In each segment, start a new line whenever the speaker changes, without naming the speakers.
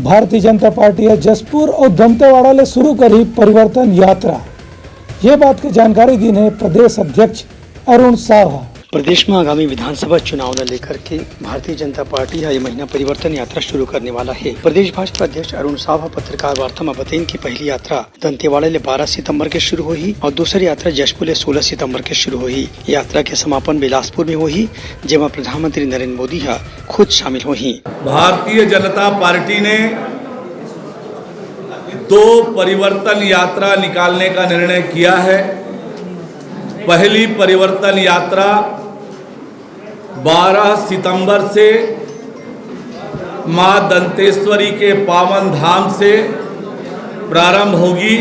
Bharatiya Janata party है जसपुर और दंतेवाड़ा ले शुरू करी परिवर्तन यात्रा। ये बात की जानकारी दी ने प्रदेश अध्यक्ष अरुण साहा।
प्रदेश में आगामी विधानसभा चुनाव को लेकर के भारतीय जनता पार्टी ये महीना परिवर्तन यात्रा शुरू करने वाला है। प्रदेश भाजपा अध्यक्ष अरुण साहा पत्रकार वार्ता में बताइन की पहली यात्रा दंतेवाड़ा ले 12 सितंबर के शुरू हुई और दूसरी यात्रा जशपुर ले 16 सितंबर के शुरू हुई। यात्रा के समापन बिलासपुर में हुई, जेमा प्रधानमंत्री नरेंद्र मोदी खुद शामिल हुई।
भारतीय जनता पार्टी ने 2 परिवर्तन यात्रा निकालने का निर्णय किया है। पहली परिवर्तन यात्रा 12 सितंबर से मां दंतेश्वरी के पावन धाम से प्रारंभ होगी।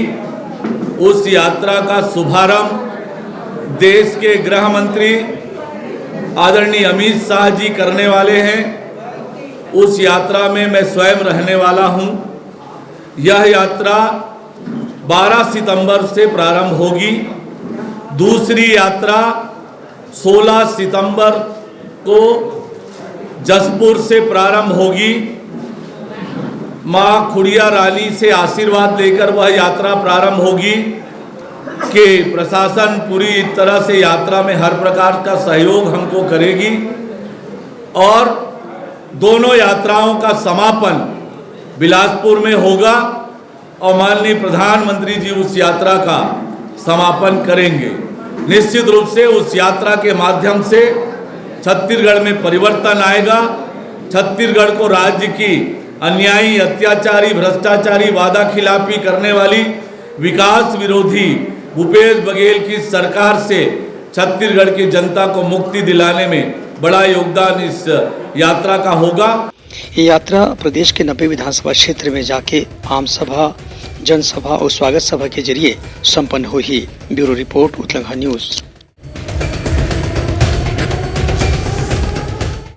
उस यात्रा का शुभारंभ देश के गृह मंत्री आदरणीय अमित शाह जी करने वाले हैं। उस यात्रा में मैं स्वयं रहने वाला हूं। यह यात्रा 12 सितंबर से प्रारंभ होगी। दूसरी यात्रा 16 सितंबर को जसपुर से प्रारंभ होगी। मां खुड़िया रानी से आशीर्वाद लेकर वह यात्रा प्रारंभ होगी कि प्रशासन पूरी तरह से यात्रा में हर प्रकार का सहयोग हमको करेगी और दोनों यात्राओं का समापन बिलासपुर में होगा और माननीय प्रधानमंत्री जी उस यात्रा का समापन करेंगे। निश्चित रूप से उस यात्रा के माध्यम से छत्तीसगढ़ में परिवर्तन आएगा। छत्तीसगढ़ को राज्य की अन्यायी, अत्याचारी, भ्रष्टाचारी, वादा खिलाफी करने वाली विकास विरोधी भूपेश बघेल की सरकार से छत्तीसगढ़ की जनता को मुक्ति दिलाने में बड़ा योगदान इस यात्रा का होगा।
ये यात्रा प्रदेश के 90 विधानसभा क्षेत्र में जाके आम सभा, जनसभा और स्वागत सभा के जरिए संपन्न हुई। Bureau report Uttarakhand news.